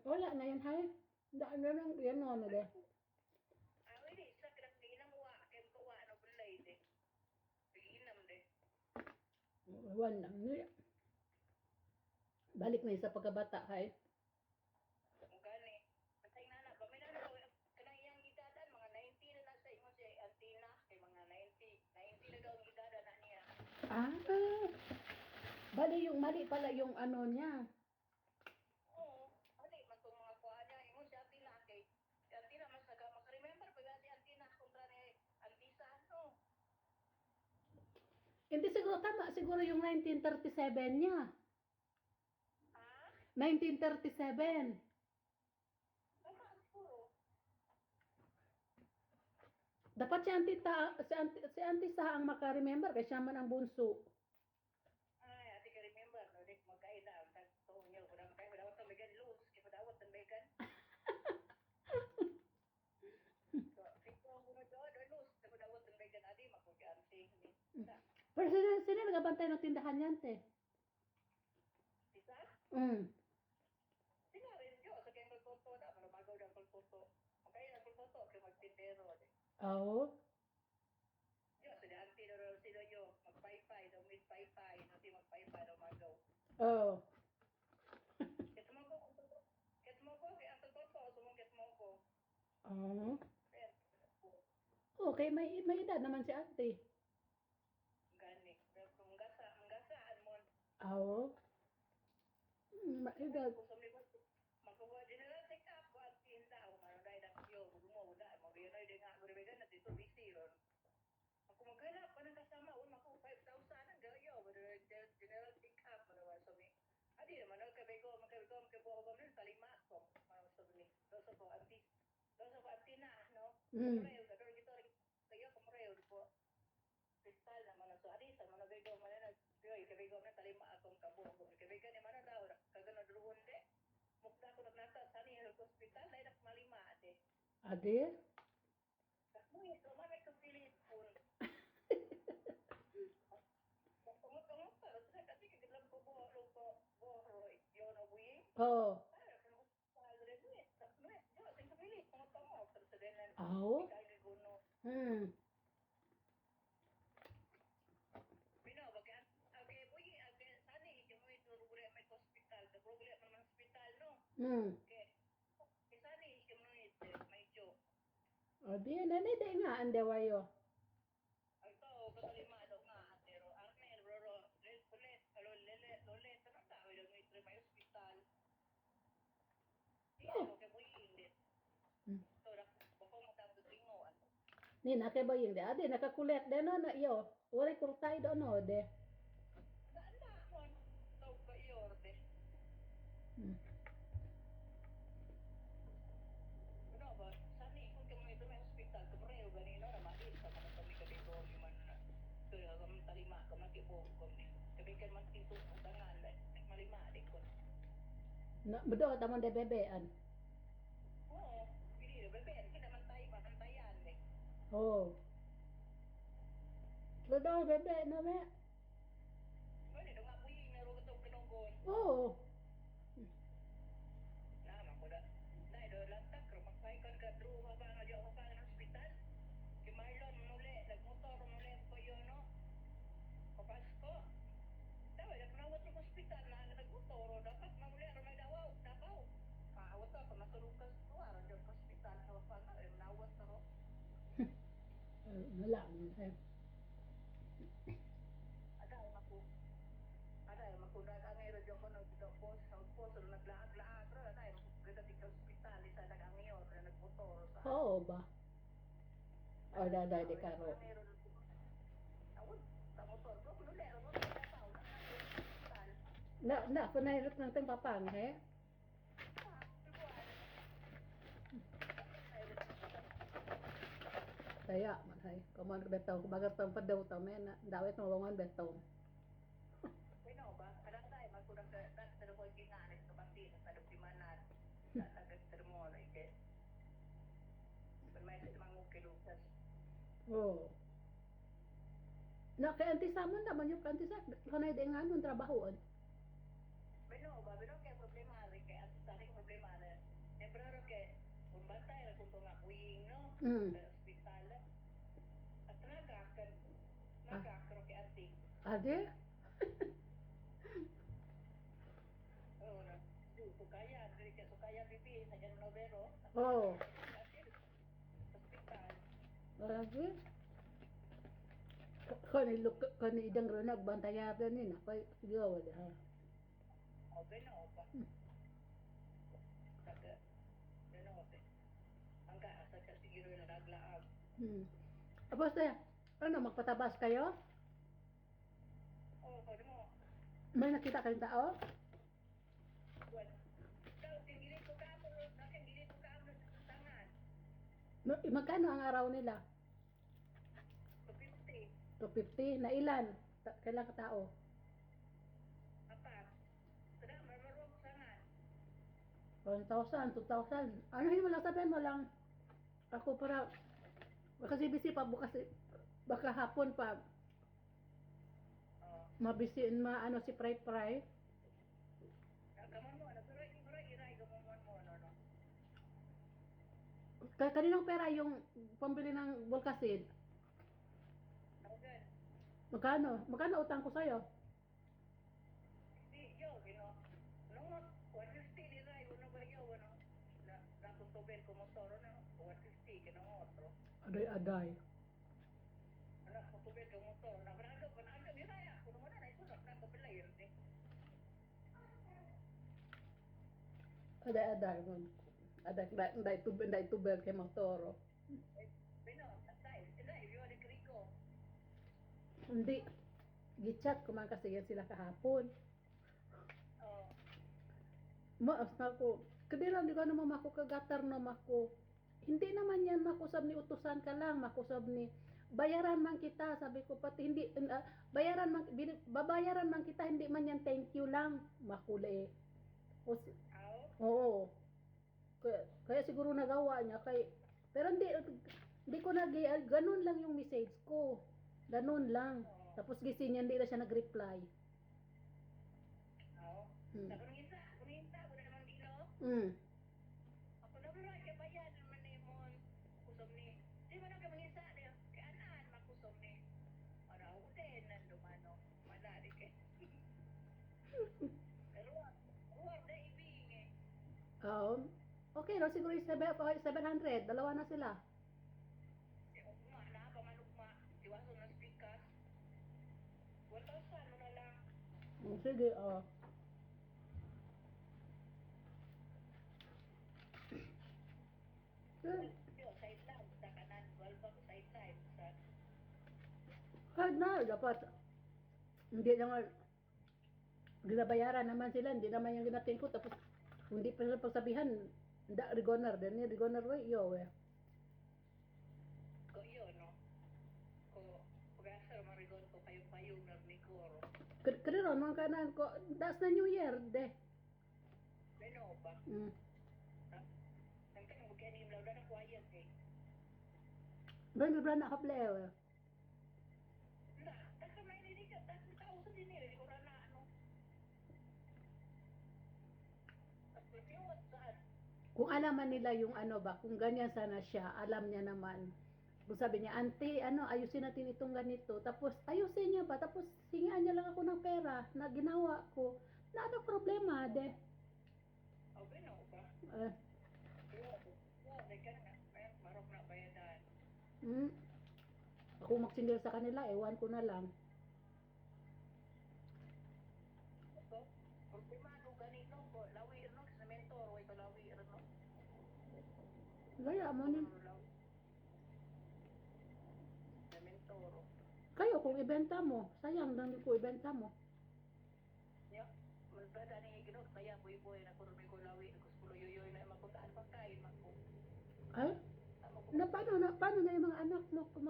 Wala na yan, hay. Daan na lang, yan o, na de. Ini sa kinang wa kay ko wa na bulay de. Inam de. Wala na. Balik na sa pagkabata, hay. Gani. Patay na ba may na kanang iyang gidadan mga 90 na sa imo si Antina kay mga 90 na daw ang gidada na niya. Mali pala yung ano niya. Oo, ali man tong mga kuha niya imo si Antina kay si Antina mas maka-remember pag si Antina kontra ni Antisa no. Hindi siguro tama, siguro yung 1937 niya. Ha? 1937. Tama siguro. Dapat si Auntie Sa ang maka-remember kasi siya man ang bunso. Ay, ati ka remember, no, dik magkaila, ang tagtong niyo, kung magkaila, ang Megan Luz, kaya padawat ng Megan. So, ito ang muna doon, Luz, kaya padawat ng Megan, adi, makugansi. Pero sila nagabantay ng tindahan yan, te. Isa? Sila rin yun, sa kaya magpunto na, manumagaw ng pagpunto. Magkaila ng pagpunto, kaya magtindero, adi. Oo. Yo, sila auntie na rin sila yun, magpaypay, daw mid-paypay, nati magpaypay, daw magaw. Oo. Get mo ko, kaya ang pagpunto, sumungkit mo ko. Oo. Kaya, Okay, may edad naman si Auntie. gani, pero kung gasaan mo, Oo. May edad. magkuha general check up ko at tinda ako ano dahil ang yo mo wala mo yun ay nga gurbegan na dito busy ron ako maghanap pa ng kasama mako 5,000 ang gayo general check up mo so me adi naman kabigo ko ng talima ko so me so ko anti na no kumreo kador gito kayo kumreo po kristal naman so adi sa mga bigo man na kabigo na talima akong kabuo kabigo ni man daw kagano duhon de mukta ko nasa sani sa hospital dahil malima ate. Ade? Kamuya, so mamay kong telepon. Kumot-kumot pa, so kasi kagitlang ko buhoro, yun o buwing. Oo. Para, kumot pa, already, saknuit, yun, sing kapili, kumot-kumot, sa denan, Oo. ikay guno. Bino, okay, buwing, sani, mo ito, rubure, may hospital, rubure, may hospital, no? Okay. Sani, mo ito, may joke. O di, nanay nga ang dewayo. Ito, katalima daw nga, atero. Arnel, Roro, Ulit, Lolet, anong tao yung may hospital? Iya, okay, mo iinit. So, bako matang tingo, ano? Ni nakay ba yung de? Ade, nakakulet de no na iyo. Wala kurtay do no de. Naanda mo, tawag ba iyo, de? Ano ba? Sani, kung kamo ito may hospital, kumreo ganino, ramahil sa mga kami-kabito, yung man na, kaya kami talima, kamakipo, kami. Kabikan man tito, ang tangan, malima, di ko. Na, bedo tamon de bebean. Oo, hindi na, bebe, kita mantayan, de. Oh. Bedo bebe na me. Pwede, nung nga buhay, meron itong pinunggon. Oh. Naman ko na. Dahil doon lang takro, magpaikon ka, Drew, habang nga pa ng hospital. Si Marlon, muli, nagmotor, muli ko yun, no? Papasko. Dawai, nagpanawat ng hospital na nagmotor, dapat mamuli, may dawaw, dabaw. Awat ako, matulukas ko, aron yung hospital, sa wapang, nawat ako. Wala. Ada yung makundag ang ngayon yung kono dito po sa poso naglaag-laag ro ada yung kita di hospital isa nag-angiyor na nagmotor sa Oo ba? O daday di karo. Awon, sa motor ko kuno lero mo sa tao na hospital. Na panay rut ng teng papang he. Kaya man hay. Kuman ka betaw bagat tang padaw ta men dawet mo wangon betaw. Pino ba? Kadang tayo magkundag sa ko ginanis sa pati sa doptimanan. Agad termo na ike. May sa mga kilutas. Oh. Na kay anti samon naman yung anti sa kanay de nga nun trabahoon. Bino ba? Bino kaya problema rin kaya at sa aking problema Mm. sa ospital. At nagakad, Ah, nagakro kay ate. ade? Oo na. Sukaya, dili ka sukaya bibi sa ganun Novero. Oo. Ospital. Ade? Kani idang ro nagbantayaran ni na kay gawa da. O gano pa. Taga, gano pa. Ang kaasa ka siguro na naglaab. Hmm. Tapos ano magpatabas kayo? Oo, pwede mo. May nakita kayong tao? Well, ikaw, tingili ko ka mo, nakingili ko ka mo sa tangan. Magkano ang araw nila? 250. 250 na ilan? Kailan ka tao? Apat. Sada, marmarong tangan. 1,000, 2,000. Ano yun mo lang sabihin mo lang. Ako para kasi busy pa bukas baka hapon pa Oo. mabisiin ano si Pray Pray. Gamon mo, iray, gamon mo, no. Kaninong pera yung pambili ng Volcasid? Ako gan. Magkano? Magkano utang ko sa'yo? Di, yo, gino. No, 150 iray, uno ba yo, ano? Na kung tubel ko motor, no? 150, kinong otro. Aday. Ano, kung tubel ko motor, nabrado, panalo, iray, ako naman na, ito na, nakabila yun, eh. Aday. Aday tubel kay Motoro. Bino, atay, iray, yun, Rico. Hindi. Gichat ko man kasi yan sila kahapon. Oo. Maas na ko. Kadira di ko naman mako kagatar na mako. Hindi naman yan makusab ni utusan ka lang, makusab ni bayaran man kita, sabi ko pati hindi bayaran man babayaran man kita, hindi man yan thank you lang, makuli. Aw, Oo. Kaya siguro nagawa niya kay pero hindi ko ganun lang yung message ko. Ganun lang. Tapos gising niya, hindi na siya nag-reply. aw. Hmm. Kunita, ko na naman dito. Mm. Ako na bro, kaya bayan naman ni mon kusog ni. Di man ka mangisa ni kay anan makusog ni. Ano ako din nandumano. Madali kay. Pero ruwag na ibing eh. Okay, no, siguro yung 700. Dalawa na sila. Ugma na pamanugma. Tiwaso na speaker. 1,000 mo na lang. Sige, Yo, sideline sa kanan, 12 ako sideline sa Kahit na, dapat. Hindi naman, ginabayaran naman sila, hindi naman yung ginatin ko. Tapos, hindi pa sila pagsabihan, rigonar, din ni rigonar, yo, eh. ko yo no. Ko pag-asa marigon ko payong ni Koro. Kadiro, nung kanan ko, that's the New Year, de. Leno ba? Mm. Nang mo kaya ni Laura na quiet eh. Bran nakapleo, eh. Na, taka may hindi ka, taka tao sa dinili, di ko na ano. Tapos yung saan? Kung alaman nila yung ano ba, kung ganyan sana siya, alam niya naman. Kung sabi niya, auntie, ayusin natin itong ganito. Tapos, ayusin niya ba? Tapos, hingian niya lang ako ng pera na ginawa ko. Na ano problema, de? O, Beno ba? Uh, Di ka na, may marok na bayadan. Ako magsindir sa kanila, ewan ko na lang. So, ultimado ganito ko, lawi no, sa mentor, way ko lawi no. Gaya mo ni. Sa mentor. Kayo, kung ibenta mo, sayang lang ko ibenta mo. Ya, mulbada ni Ginoo, kaya boy na kurmi ko lawi, ko pulo yoyoy na makutaan pagkain mako. Ay? Paano na yung mga anak mo kung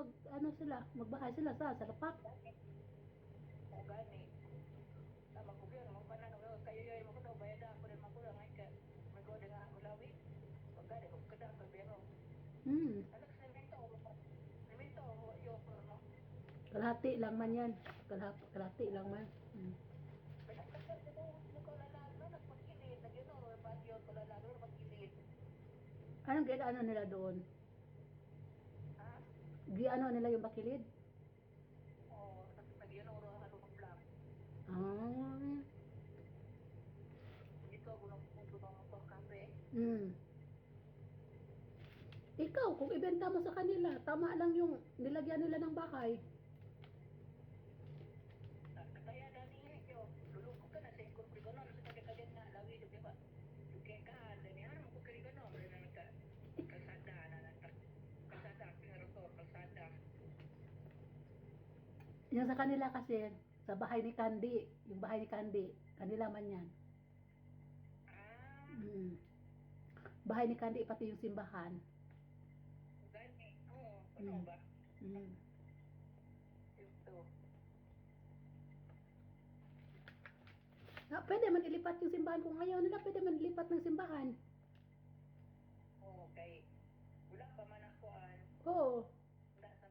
magbahay sila sa lapak? O gani. Tama ko yun, mo pa na kayo yoy mo ko bayada ako din mako lang ay ka. Magod nga ako lawi. Pag gani ko kada ka bero. Anak sa semento yo ko no. Kalahati lang man yan. Kalahati lang man. Pinagkasal ko mo ko lalag no, nagpagkilit, nagyo pa yun ko lalag no, pagkilit. Anong ano nila doon? Giano nila yung bakilid? Oo, nag-yun oro ako ng vlog. Ah. Dito ako nagpunto ng motor cafe. Ikaw, kung ibenta mo sa kanila, tama lang yung nilagyan nila ng bahay. Kaya dani yo, lulubog ka na sa ikon ko ganon sa kagakagan na lawi di ba? Kaya ka dani ano ko kari ganon na nagka kalsada na kalsada pinarosor kalsada. Yung sa kanila kasi, sa bahay ni Candy, yung bahay ni Candy, kanila man yan. Ah, Bahay ni Candy, pati yung simbahan. gani. Oo, ano ba? Ito. Pwede man ilipat yung simbahan kung ayaw nila, pwede man ilipat ng simbahan. Oo, kay wala pa man akoan. Oo. Wala sa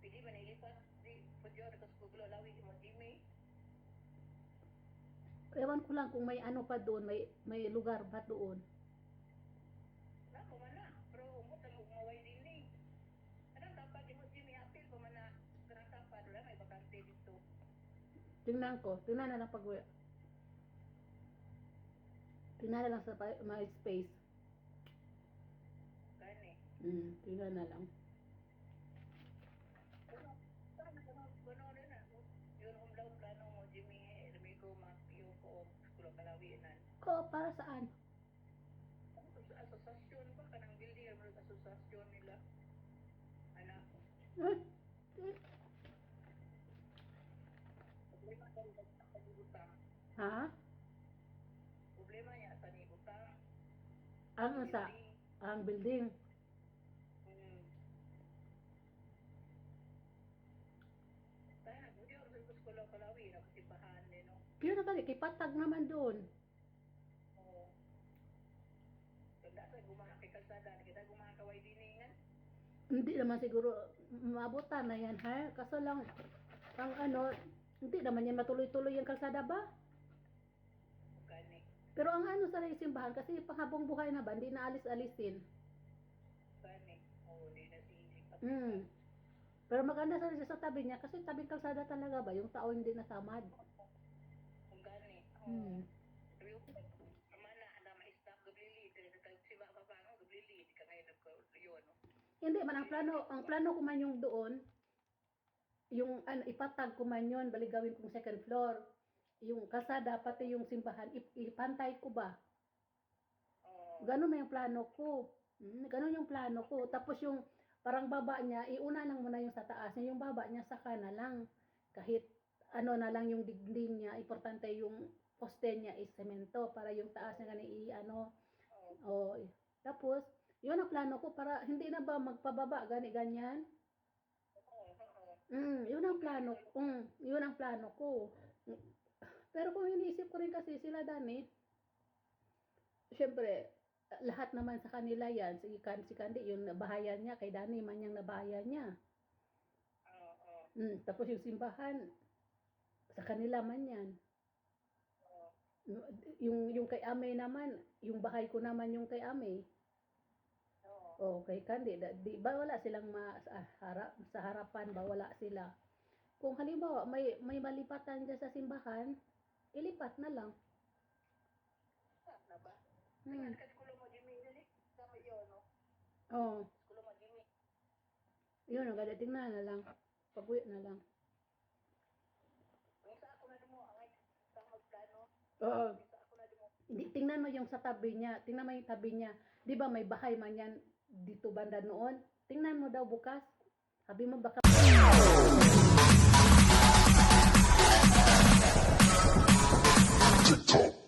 pili man ilipat di pudyo ko sa lawi mo Jimmy. Ewan ko lang kung may ano pa doon, may lugar pa doon. Na ko man na, pero umot ang umaway din ni. Anong dapat di mo Jimmy apil ko man na kanang dapat wala may bakante dito. Tingnan na lang pag-uwi. Tingnan na lang sa my space. Gani. Tingnan na lang. Ano rin na. Yun umlaw plano mo Jimmy, alam ko yung ko kulo kalawinan. Ko, para saan? Asosasyon ba kanang building mo asosasyon nila. Anak, Eh, problema sa pagibutang. Ha? Problema niya sa nibutang. Ang building. Kaya hindi ako sa kulo kalawi na kasibahan din no. Kaya na kali, kay patag naman doon. Oo. Tanda sa gumahaki kalsada, kita gumakaway diningan. Hindi naman siguro maabutan na yan, ha? Kaso lang, ang ano, hindi naman yan matuloy-tuloy yung kalsada ba? Gani. Pero ang ano sa simbahan, kasi panghabong buhay na ba, hindi na alis-alisin. Gani. Oo, di na sinisip. Pero maganda sa tabi niya, kasi tabing kalsada talaga ba, yung tao hindi nasamad. Kung gani. Hmm. Pero yung amana na ma-stop gablili, kaya siba pa pa no gablili, di ka ngayon yun no. Hindi man ang plano ko man yung doon, yung ano, ipatag ko man yun, baligawin kong second floor. Yung kalsada, pati yung simbahan, ipantay ko ba? Oo. Ganun na yung plano ko. Ganun yung plano ko. Tapos yung parang baba niya, iuna nang muna yung sa taas niya, yung baba niya saka na lang. Kahit ano na lang yung dingding niya, importante yung poste niya is semento para yung taas niya gani ano. Oh, tapos yun ang plano ko para hindi na ba magpababa gani ganyan. Yun ang plano. Yun ang plano ko. Pero kung iniisip ko rin kasi sila Dani, syempre lahat naman sa kanila yan, si Candy, yung nabahayan niya, kay Dani man yung nabahayan niya. Oo. Tapos yung simbahan, sa kanila man yan. Yung kay Ame naman, yung bahay ko naman yung kay Ame. Oo. Kay Candy, di ba wala silang sa harapan ba wala sila. Kung halimbawa may malipatan dyan sa simbahan, ilipat na lang. Na ba? Tingnan ka kulo mo Jimmy ni. Sama yun no. Oo. Kulo mo Jimmy. Yun, tingnan na lang. Pag-uwi na lang. Kung sa ako na mo ang sa magplano. Oo. Sa ako na mo. Hindi, tingnan mo yung sa tabi niya. Tingnan mo yung tabi niya. Di ba may bahay man yan dito banda noon? Tingnan mo daw bukas. Sabi mo baka TikTok.